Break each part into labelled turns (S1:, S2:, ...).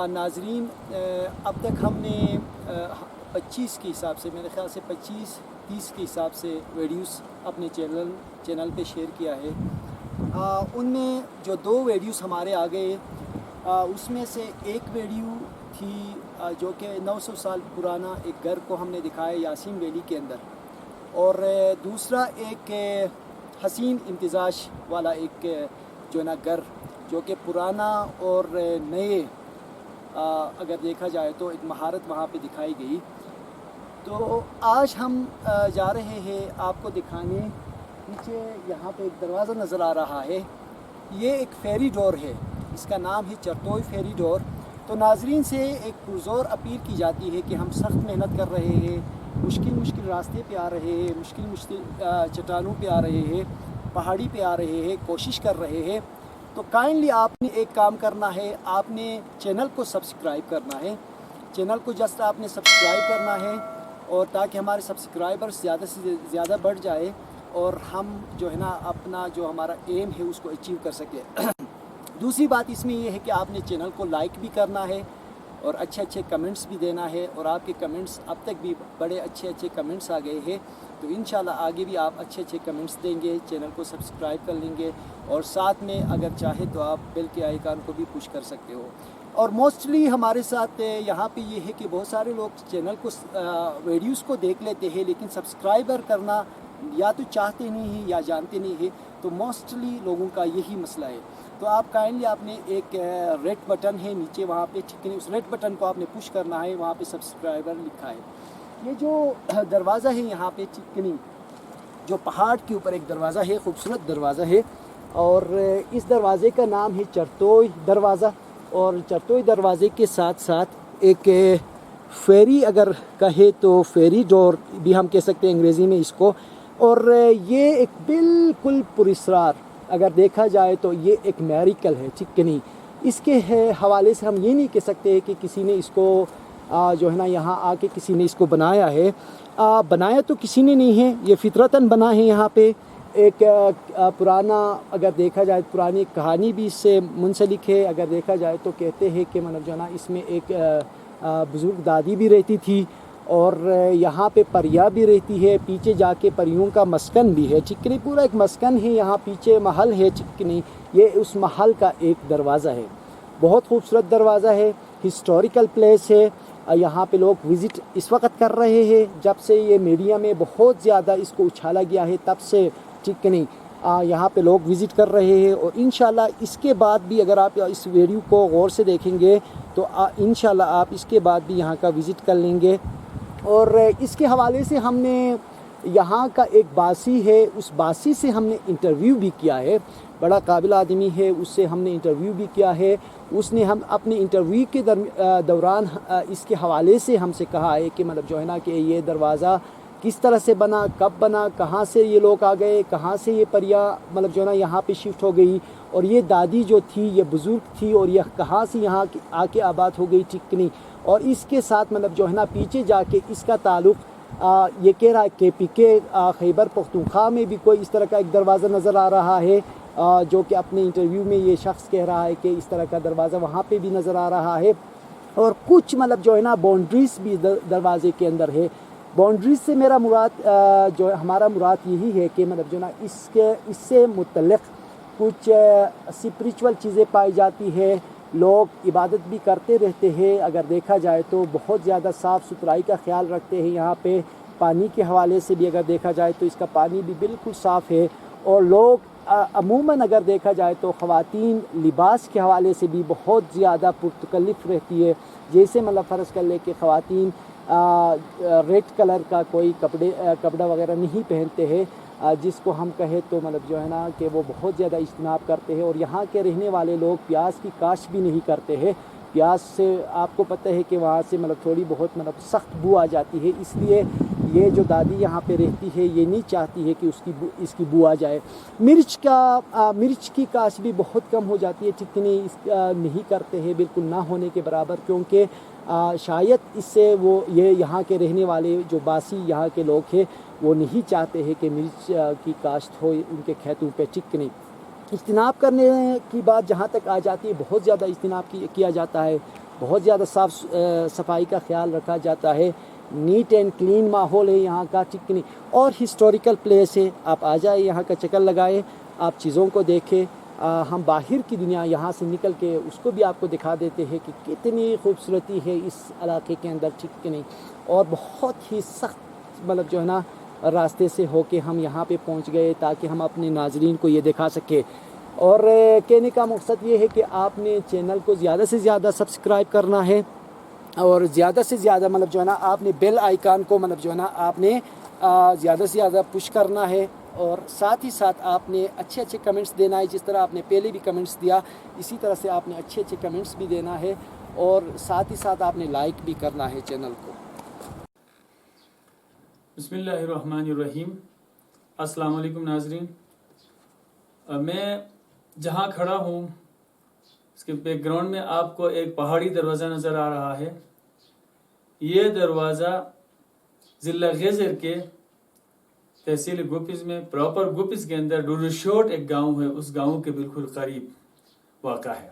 S1: ناظرین اب تک ہم نے 25 کے حساب سے، میرے خیال سے 25-30 کے حساب سے ویڈیوز اپنے چینل پہ شیئر کیا ہے۔ ان میں جو 2 ویڈیوز ہمارے آ گئے، اس میں سے ایک ویڈیو تھی جو کہ 900 سال پرانا ایک گھر کو ہم نے دکھایا یاسین ویلی کے اندر، اور دوسرا ایک حسین امتزاج والا ایک جو نا گھر جو کہ پرانا اور نئے اگر دیکھا جائے تو ایک مہارت وہاں پہ دکھائی گئی۔ تو آج ہم جا رہے ہیں آپ کو دکھانے، نیچے یہاں پہ ایک دروازہ نظر آ رہا ہے، یہ ایک فیری ڈور ہے، اس کا نام ہے چرتوئی فیری ڈور۔ تو ناظرین سے ایک پرزور اپیل کی جاتی ہے کہ ہم سخت محنت کر رہے ہیں، مشکل راستے پہ آ رہے ہیں، مشکل چٹانوں پہ آ رہے ہیں، پہاڑی پہ آ رہے ہیں، کوشش کر رہے ہیں، تو کائنڈلی آپ نے ایک کام کرنا ہے، آپ نے چینل کو سبسکرائب کرنا ہے، چینل کو جسٹ آپ نے سبسکرائب کرنا ہے، اور تاکہ ہمارے سبسکرائبرز زیادہ سے زیادہ بڑھ جائے اور ہم جو ہے نا اپنا جو ہمارا ایم ہے اس کو اچیو کر سکے۔ دوسری بات اس میں یہ ہے کہ آپ نے چینل کو لائک بھی کرنا ہے اور اچھے کمنٹس بھی دینا ہے، اور آپ کے کمنٹس اب تک بھی بڑے اچھے کمنٹس آ گئے ہیں، تو انشاءاللہ آگے بھی آپ اچھے کمنٹس دیں گے، چینل کو سبسکرائب کر لیں گے، اور ساتھ میں اگر چاہے تو آپ بیل کے آئیکن کو بھی پش کر سکتے ہو۔ اور موسٹلی ہمارے ساتھ یہاں پہ یہ ہے کہ بہت سارے لوگ چینل کو ویڈیوز کو دیکھ لیتے ہیں لیکن سبسکرائبر کرنا یا تو چاہتے نہیں ہیں یا جانتے نہیں ہیں، تو موسٹلی لوگوں کا یہی مسئلہ ہے۔ تو آپ کائنڈلی آپ نے ایک ریڈ بٹن ہے نیچے وہاں پہ، ٹھیک ہے، اس ریڈ بٹن کو آپ نے پش کرنا ہے، وہاں پہ سبسکرائبر لکھا ہے۔ یہ جو دروازہ ہے یہاں پہ چکنی جو پہاڑ کے اوپر ایک دروازہ ہے، خوبصورت دروازہ ہے، اور اس دروازے کا نام ہے چرتوئی دروازہ، اور چرتوئی دروازے کے ساتھ ساتھ ایک فیری اگر کہے تو فیری ڈور بھی ہم کہہ سکتے ہیں انگریزی میں اس کو، اور یہ ایک بالکل پراسرار اگر دیکھا جائے تو یہ ایک میریکل ہے، ٹھیک ہے نہیں۔ اس کے حوالے سے ہم یہ نہیں کہہ سکتے کہ کسی نے اس کو جو ہے نا یہاں آ کے کسی نے اس کو بنایا ہے، بنایا تو کسی نے نہیں ہے، یہ فطرتاً بنا ہے۔ یہاں پہ ایک پرانا اگر دیکھا جائے پرانی کہانی بھی اس سے منسلک ہے، اگر دیکھا جائے تو کہتے ہیں کہ مطلب جو ہے نا اس میں ایک بزرگ دادی بھی رہتی تھی، اور یہاں پہ پریاں بھی رہتی ہے، پیچھے جا کے پریوں کا مسکن بھی ہے، ٹھیک نہیں، پورا ایک مسکن ہے، یہاں پیچھے محل ہے، ٹھیک نہیں، یہ اس محل کا ایک دروازہ ہے، بہت خوبصورت دروازہ ہے، ہسٹوریکل پلیس ہے۔ یہاں پہ لوگ وزٹ اس وقت کر رہے ہیں، جب سے یہ میڈیا میں بہت زیادہ اس کو اچھالا گیا ہے تب سے، ٹھیک نہیں، یہاں پہ لوگ وزٹ کر رہے ہیں، اور انشاءاللہ اس کے بعد بھی اگر آپ اس ویڈیو کو غور سے دیکھیں گے تو انشاءاللہ آپ اس کے بعد بھی یہاں کا وزٹ کر لیں گے۔ اور اس کے حوالے سے ہم نے یہاں کا ایک باسی ہے، اس باسی سے ہم نے انٹرویو بھی کیا ہے، بڑا قابل آدمی ہے، اس سے ہم نے انٹرویو بھی کیا ہے، اس نے ہم اپنے انٹرویو کے دوران اس کے حوالے سے ہم سے کہا ہے کہ مطلب جو ہے نا کہ یہ دروازہ کس طرح سے بنا، کب بنا، کہاں سے یہ لوگ آ گئے، کہاں سے یہ پریاں مطلب جو ہے نا یہاں پہ شفٹ ہو گئی، اور یہ دادی جو تھی یہ بزرگ تھی اور یہ کہاں سے یہاں آ کے آباد ہو گئی، ٹھیک نہیں، اور اس کے ساتھ مطلب جو ہے نا پیچھے جا کے اس کا تعلق یہ کہہ رہا ہے کہ پیچھے خیبر پختونخوا میں بھی کوئی اس طرح کا ایک دروازہ نظر آ رہا ہے، جو کہ اپنے انٹرویو میں یہ شخص کہہ رہا ہے کہ اس طرح کا دروازہ وہاں پہ بھی نظر آ رہا ہے، اور کچھ مطلب جو ہے نا باؤنڈریز بھی دروازے کے اندر ہے۔ باؤنڈریز سے میرا مراد جو ہمارا مراد یہی ہے کہ مطلب جو نا اس سے متعلق کچھ اسپریچول چیزیں پائی جاتی ہے، لوگ عبادت بھی کرتے رہتے ہیں، اگر دیکھا جائے تو بہت زیادہ صاف ستھرائی کا خیال رکھتے ہیں یہاں پہ، پانی کے حوالے سے بھی اگر دیکھا جائے تو اس کا پانی بھی بالکل صاف ہے، اور لوگ عموماً اگر دیکھا جائے تو خواتین لباس کے حوالے سے بھی بہت زیادہ پرتکلف رہتی ہے، جیسے مطلب فرض کر لے کہ خواتین ریڈ کلر کا کوئی کپڑا وغیرہ نہیں پہنتے ہیں، جس کو ہم کہیں تو مطلب جو ہے نا کہ وہ بہت زیادہ اجتناب کرتے ہیں، اور یہاں کے رہنے والے لوگ پیاز کی کاشت بھی نہیں کرتے ہیں، پیاز سے آپ کو پتہ ہے کہ وہاں سے مطلب تھوڑی بہت مطلب سخت بو آ جاتی ہے، اس لیے یہ جو دادی یہاں پہ رہتی ہے یہ نہیں چاہتی ہے کہ اس کی بو آ جائے۔ مرچ کی کاشت بھی بہت کم ہو جاتی ہے، ٹھیک نہیں کرتے ہیں، بالکل نہ ہونے کے برابر، کیونکہ شاید اس سے وہ یہ یہاں کے رہنے والے جو باسی یہاں کے لوگ ہیں وہ نہیں چاہتے ہیں کہ مرچ کی کاشت ہو ان کے کھیتوں پہ، ٹھیک نہیں۔ اجتناب کرنے کی بات جہاں تک آ جاتی ہے، بہت زیادہ اجتناب کیا جاتا ہے، بہت زیادہ صاف صفائی کا خیال رکھا جاتا ہے، نیٹ اینڈ کلین ماحول ہے یہاں کا، ٹھیک نہیں، اور ہسٹوریکل پلیس ہے. آپ آ جائیں، یہاں کا چکر لگائیں، آپ چیزوں کو دیکھیں. ہم باہر کی دنیا یہاں سے نکل کے اس کو بھی آپ کو دکھا دیتے ہیں کہ کتنی خوبصورتی ہے اس علاقے کے اندر، ٹھیک کہ نہیں. اور بہت ہی سخت مطلب جو ہے نا راستے سے ہو کے ہم یہاں پہ پہنچ گئے تاکہ ہم اپنے ناظرین کو یہ دکھا سکیں. اور کہنے کا مقصد یہ ہے کہ آپ نے چینل کو زیادہ سے زیادہ سبسکرائب کرنا ہے، اور زیادہ سے زیادہ مطلب جو ہے نا آپ نے بیل آئیکن کو مطلب جو ہے نا آپ نے زیادہ سے زیادہ پش کرنا ہے. اور ساتھ ہی ساتھ آپ نے اچھے اچھے کمنٹس دینا ہے، جس طرح آپ نے پہلے بھی کمنٹس دیا اسی طرح سے آپ نے اچھے اچھے کمنٹس بھی دینا ہے، اور ساتھ ہی ساتھ آپ نے لائک بھی کرنا ہے چینل کو.
S2: بسم اللہ الرحمن الرحیم. السلام علیکم ناظرین. میں جہاں کھڑا ہوں اس کے بیک گراؤنڈ میں آپ کو ایک پہاڑی دروازہ نظر آ رہا ہے. یہ دروازہ ضلع غیزر کے تحصیل گوپز میں پراپر گوپز کے اندر ڈورشوٹ ایک گاؤں ہے، اس گاؤں کے بالکل قریب واقع ہے.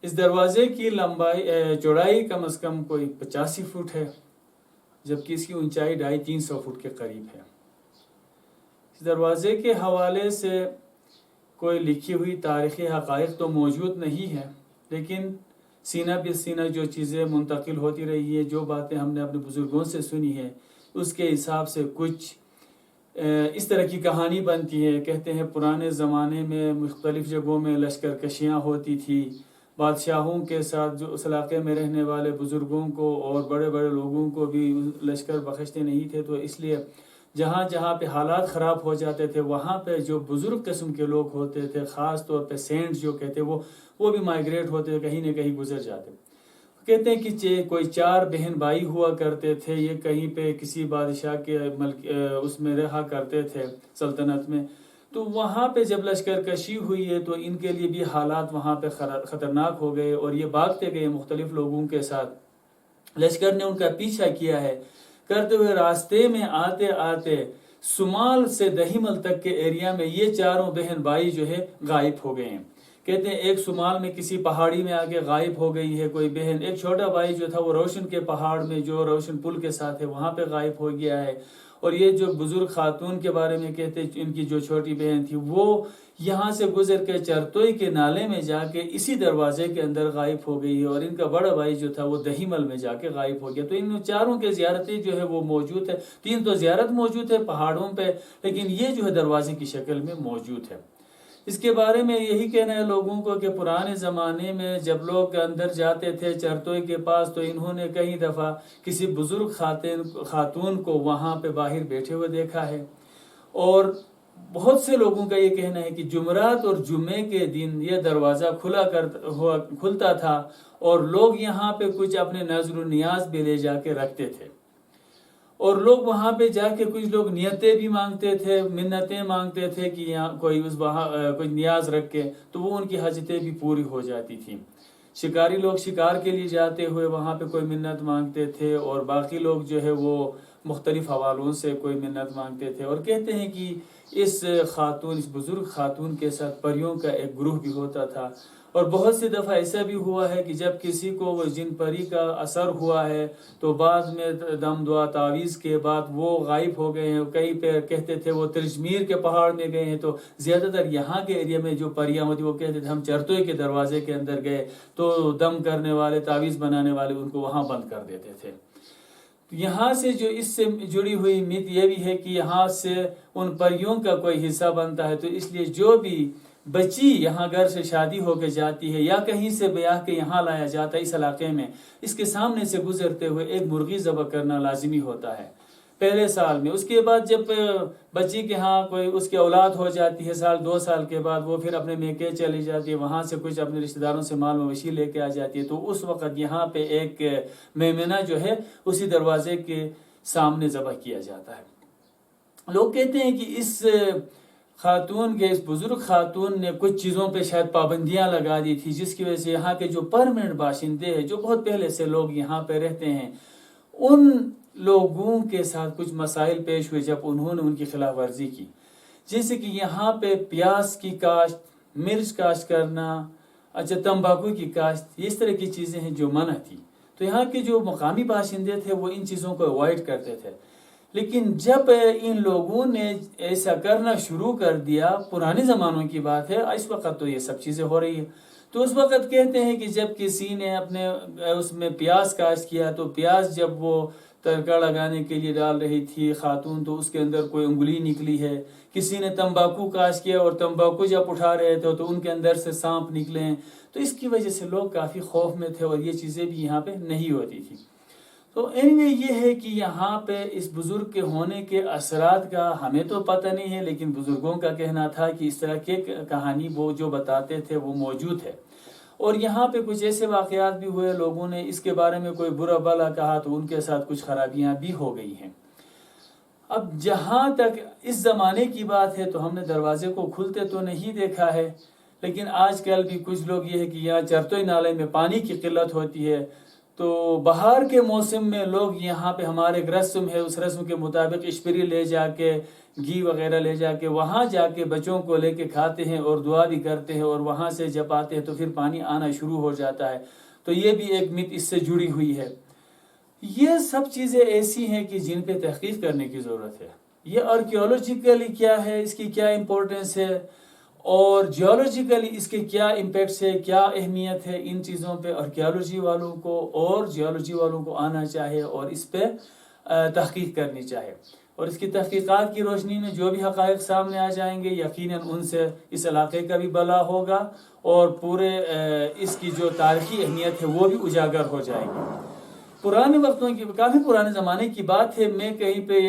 S2: اس دروازے کی چوڑائی کم از کم کوئی 85 فٹ ہے، جبکہ اس کی اونچائی 250-300 فٹ کے قریب ہے. اس دروازے کے حوالے سے کوئی لکھی ہوئی تاریخی حقائق تو موجود نہیں ہے، لیکن سینہ بہ سینہ جو چیزیں منتقل ہوتی رہی ہے، جو باتیں ہم نے اپنے بزرگوں سے سنی ہے، اس کے حساب سے کچھ اس طرح کی کہانی بنتی ہے. کہتے ہیں پرانے زمانے میں مختلف جگہوں میں لشکر کشیاں ہوتی تھی، بادشاہوں کے ساتھ جو اس علاقے میں رہنے والے بزرگوں کو اور بڑے بڑے لوگوں کو بھی لشکر بخشتے نہیں تھے، تو اس لیے جہاں جہاں پہ حالات خراب ہو جاتے تھے وہاں پہ جو بزرگ قسم کے لوگ ہوتے تھے، خاص طور پہ سینٹ جو کہتے وہ بھی مائیگریٹ ہوتے، کہیں نہ کہیں گزر جاتے. کہتے ہیں کہ کوئی 4 بہن بھائی ہوا کرتے تھے، یہ کہیں پہ کسی بادشاہ کے ملک اس میں رہا کرتے تھے سلطنت میں. تو وہاں پہ جب لشکر کشی ہوئی ہے تو ان کے لیے بھی حالات وہاں پہ خطرناک ہو گئے، اور یہ بھاگتے گئے مختلف لوگوں کے ساتھ. لشکر نے ان کا پیچھا کیا ہے، کرتے ہوئے راستے میں آتے آتے سمال سے دہیمل تک کے ایریا میں یہ 4 بہن بھائی جو ہے غائب ہو گئے ہیں. کہتے ہیں ایک سمال میں کسی پہاڑی میں آگے غائب ہو گئی ہے کوئی بہن. ایک چھوٹا بھائی جو تھا وہ روشن کے پہاڑ میں جو روشن پل کے ساتھ ہے وہاں پہ غائب ہو گیا ہے. اور یہ جو بزرگ خاتون کے بارے میں کہتے ہیں ان کی جو چھوٹی بہن تھی وہ یہاں سے گزر کے چرتوئی کے نالے میں جا کے اسی دروازے کے اندر غائب ہو گئی ہے. اور ان کا بڑا بھائی جو تھا وہ دہیمل میں جا کے غائب ہو گیا. تو ان 4 کے زیارتیں جو ہے وہ موجود ہے. 3 تو زیارت موجود ہے پہاڑوں پہ، لیکن یہ جو ہے دروازے کی شکل میں موجود ہے. اس کے بارے میں یہی کہنا ہے لوگوں کو کہ پرانے زمانے میں جب لوگ اندر جاتے تھے چرتوئی کے پاس تو انہوں نے کئی دفعہ کسی بزرگ خاتون کو وہاں پہ باہر بیٹھے ہوئے دیکھا ہے. اور بہت سے لوگوں کا یہ کہنا ہے کہ جمعرات اور جمعے کے دن یہ دروازہ کھلتا تھا اور لوگ یہاں پہ کچھ اپنے نظر و نیاز بھی لے جا کے رکھتے تھے. اور لوگ وہاں پہ جا کے کچھ لوگ نیتیں بھی مانگتے تھے، منتیں مانگتے تھے کہ یہاں کوئی کوئی نیاز رکھ کے تو وہ ان کی حاجتیں بھی پوری ہو جاتی تھیں. شکاری لوگ شکار کے لیے جاتے ہوئے وہاں پہ کوئی منت مانگتے تھے، اور باقی لوگ جو ہے وہ مختلف حوالوں سے کوئی منت مانگتے تھے. اور کہتے ہیں کہ اس بزرگ خاتون کے ساتھ پریوں کا ایک گروہ بھی ہوتا تھا. اور بہت سی دفعہ ایسا بھی ہوا ہے کہ جب کسی کو وہ جن پری کا اثر ہوا ہے تو بعد میں دم دعا تعویذ کے بعد وہ غائب ہو گئے ہیں. کئی پہ کہتے تھے وہ ترجمیر کے پہاڑ میں گئے ہیں. تو زیادہ تر یہاں کے ایریا میں جو پریاں ہوتی وہ کہتے تھے ہم چرتوئی کے دروازے کے اندر گئے تو دم کرنے والے تعویذ بنانے والے ان کو وہاں بند کر دیتے تھے. یہاں سے جو اس سے جڑی ہوئی میت یہ بھی ہے کہ یہاں سے ان پریوں کا کوئی حصہ بنتا ہے. تو اس لیے جو بھی بچی یہاں گھر سے شادی ہو کے جاتی ہے یا کہیں سے بیاہ کے یہاں لایا جاتا ہے اس علاقے میں، اس کے سامنے سے گزرتے ہوئے ایک مرغی ذبح کرنا لازمی ہوتا ہے پہلے سال میں. اس کے بعد جب بچی کے ہاں کوئی اس کی اولاد ہو جاتی ہے 1-2 سال کے بعد وہ پھر اپنے میکے چلی جاتی ہے، وہاں سے کچھ اپنے رشتہ داروں سے مال مویشی لے کے آ جاتی ہے. تو اس وقت یہاں پہ ایک میمنہ جو ہے اسی دروازے کے سامنے ذبح کیا جاتا ہے. لوگ کہتے ہیں کہ اس بزرگ خاتون نے کچھ چیزوں پہ شاید پابندیاں لگا دی تھی، جس کی وجہ سے یہاں کے جو پرمننٹ باشندے ہیں جو بہت پہلے سے لوگ یہاں پہ رہتے ہیں ان لوگوں کے ساتھ کچھ مسائل پیش ہوئے جب انہوں نے ان کی خلاف ورزی کی. جیسے کہ یہاں پہ پیاز کی کاشت، مرچ کاشت کرنا، اچھا تمباکو کی کاشت، اس طرح کی چیزیں ہیں جو منع تھی. تو یہاں کے جو مقامی باشندے تھے وہ ان چیزوں کو اوائڈ کرتے تھے. لیکن جب ان لوگوں نے ایسا کرنا شروع کر دیا، پرانے زمانوں کی بات ہے، اس وقت تو یہ سب چیزیں ہو رہی ہیں. تو اس وقت کہتے ہیں کہ جب کسی نے اپنے اس میں پیاز کاشت کیا، تو پیاز جب وہ تڑکا لگانے کے لیے ڈال رہی تھی خاتون، تو اس کے اندر کوئی انگلی نکلی ہے. کسی نے تمباکو کاشت کیا اور تمباکو جب اٹھا رہے تھے تو ان کے اندر سے سانپ نکلے ہیں. تو اس کی وجہ سے لوگ کافی خوف میں تھے اور یہ چیزیں بھی یہاں پہ نہیں ہوتی تھی. تو anyway یہ ہے کہ یہاں پہ اس بزرگ کے ہونے کے اثرات کا ہمیں تو پتہ نہیں ہے، لیکن بزرگوں کا کہنا تھا کہ اس طرح کی کہانی وہ جو بتاتے تھے وہ موجود ہے. اور یہاں پہ کچھ ایسے واقعات بھی ہوئے، لوگوں نے اس کے بارے میں کوئی برا بھلا کہا تو ان کے ساتھ کچھ خرابیاں بھی ہو گئی ہیں. اب جہاں تک اس زمانے کی بات ہے تو ہم نے دروازے کو کھلتے تو نہیں دیکھا ہے، لیکن آج کل بھی کچھ لوگ یہ ہے کہ یہاں چرتوئی نالے میں پانی کی قلت ہوتی ہے، تو بہار کے موسم میں لوگ یہاں پہ ہمارے ایک رسم ہے، اس رسم کے مطابق اشپری لے جا کے، گھی وغیرہ لے جا کے وہاں جا کے بچوں کو لے کے کھاتے ہیں اور دعا بھی کرتے ہیں، اور وہاں سے جب آتے ہیں تو پھر پانی آنا شروع ہو جاتا ہے. تو یہ بھی ایک مت اس سے جڑی ہوئی ہے. یہ سب چیزیں ایسی ہیں کہ جن پہ تحقیق کرنے کی ضرورت ہے. یہ آرکیولوجیکلی کیا ہے، اس کی کیا امپورٹنس ہے، اور جیولوجیکلی اس کے کیا امپیکٹس ہے، کیا اہمیت ہے، ان چیزوں پہ آرکیولوجی والوں کو اور جیولوجی والوں کو آنا چاہیے اور اس پہ تحقیق کرنی چاہیے. اور اس کی تحقیقات کی روشنی میں جو بھی حقائق سامنے آ جائیں گے، یقیناً ان سے اس علاقے کا بھی بھلا ہوگا اور پورے اس کی جو تاریخی اہمیت ہے وہ بھی اجاگر ہو جائے گی. پرانے وقتوں کی، کافی پرانے زمانے کی بات ہے، میں کہیں پہ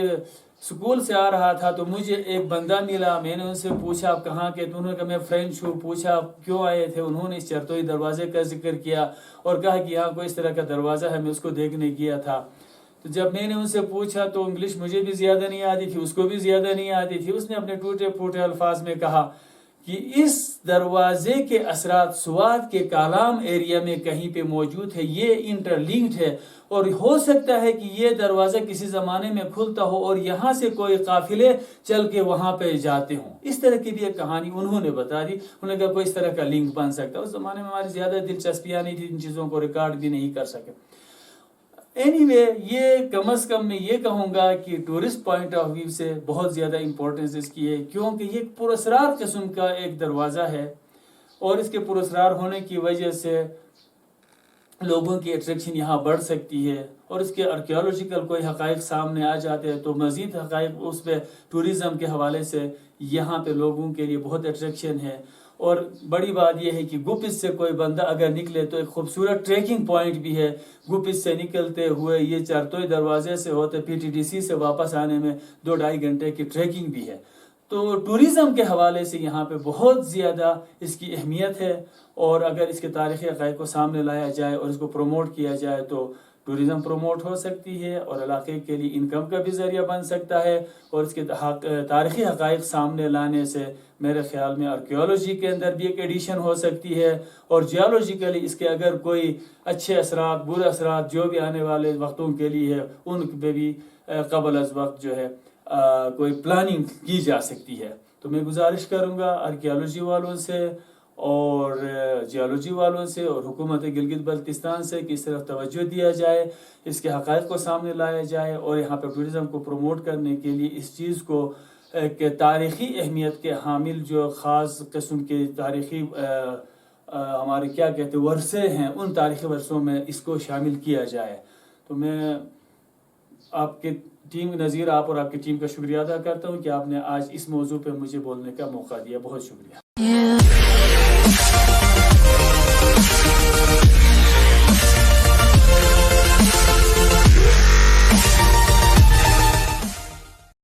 S2: اسکول سے آ رہا تھا تو مجھے ایک بندہ ملا. میں نے ان سے پوچھا آپ کہاں کے، تو انہوں نے کہا میں فرینچ ہوں. پوچھا آپ کیوں آئے تھے، انہوں نے اس چرتوئی دروازے کا ذکر کیا اور کہا کہ یہاں کوئی اس طرح کا دروازہ ہے، میں اس کو دیکھنے گیا تھا. تو جب میں نے ان سے پوچھا تو انگلش مجھے بھی زیادہ نہیں آتی تھی، اس کو بھی زیادہ نہیں آتی تھی. اس نے اپنے ٹوٹے پھوٹے الفاظ میں کہا کہ اس دروازے کے اثرات سوات کے کالام ایریا میں کہیں پہ موجود ہے، یہ انٹر لنکڈ ہے، اور ہو سکتا ہے کہ یہ دروازہ کسی زمانے میں کھلتا ہو اور یہاں سے کوئی قافلے چل کے وہاں پہ جاتے ہوں. اس طرح کی بھی ایک کہانی انہوں نے بتا دی. انہوں نے کہا کوئی اس طرح کا لنک بن سکتا ہے. اس زمانے میں ہماری زیادہ دلچسپیاں نہیں تھی، ان چیزوں کو ریکارڈ بھی نہیں کر سکے. اینی یہ کم از کم میں یہ کہوں گا کہ ٹورسٹ پوائنٹ آف ویو سے بہت زیادہ امپورٹنس اس کی ہے، کیونکہ یہ پراسرار قسم کا ایک دروازہ ہے، اور اس کے پراسرار ہونے کی وجہ سے لوگوں کی اٹریکشن یہاں بڑھ سکتی ہے، اور اس کے آرکیولوجیکل کوئی حقائق سامنے آ جاتے ہیں تو مزید حقائق اس پہ ٹوریزم کے حوالے سے یہاں پہ لوگوں کے لیے بہت اٹریکشن ہے. اور بڑی بات یہ ہے کہ گپس سے کوئی بندہ اگر نکلے تو ایک خوبصورت ٹریکنگ پوائنٹ بھی ہے. گپس سے نکلتے ہوئے یہ چرتوئی دروازے سے ہوتے PTDC سے واپس آنے میں 2-2.5 گھنٹے کی ٹریکنگ بھی ہے. تو ٹوریزم کے حوالے سے یہاں پہ بہت زیادہ اس کی اہمیت ہے، اور اگر اس کے تاریخی حقائق کو سامنے لایا جائے اور اس کو پروموٹ کیا جائے تو ٹوریزم پروموٹ ہو سکتی ہے اور علاقے کے لیے انکم کا بھی ذریعہ بن سکتا ہے. اور اس کے تاریخی حقائق سامنے لانے سے میرے خیال میں آرکیولوجی کے اندر بھی ایک ایڈیشن ہو سکتی ہے، اور جیولوجیکلی اس کے اگر کوئی اچھے اثرات، برے اثرات جو بھی آنے والے وقتوں کے لیے ہے ان پہ بھی قبل از وقت جو ہے کوئی پلاننگ کی جا سکتی ہے. تو میں گزارش کروں گا آرکیولوجی والوں سے اور جیولوجی والوں سے اور حکومت گلگت بلتستان سے کہ اس طرف توجہ دیا جائے، اس کے حقائق کو سامنے لایا جائے، اور یہاں پہ ٹورزم کو پروموٹ کرنے کے لیے اس چیز کو کہ تاریخی اہمیت کے حامل جو خاص قسم کے تاریخی ہمارے کیا کہتے ہیں ورثے ہیں، ان تاریخی ورثوں میں اس کو شامل کیا جائے. تو میں آپ کے ٹیم نظیر، آپ اور آپ کی ٹیم کا شکریہ ادا کرتا ہوں کہ آپ نے آج اس موضوع پہ مجھے بولنے کا موقع دیا. بہت شکریہ.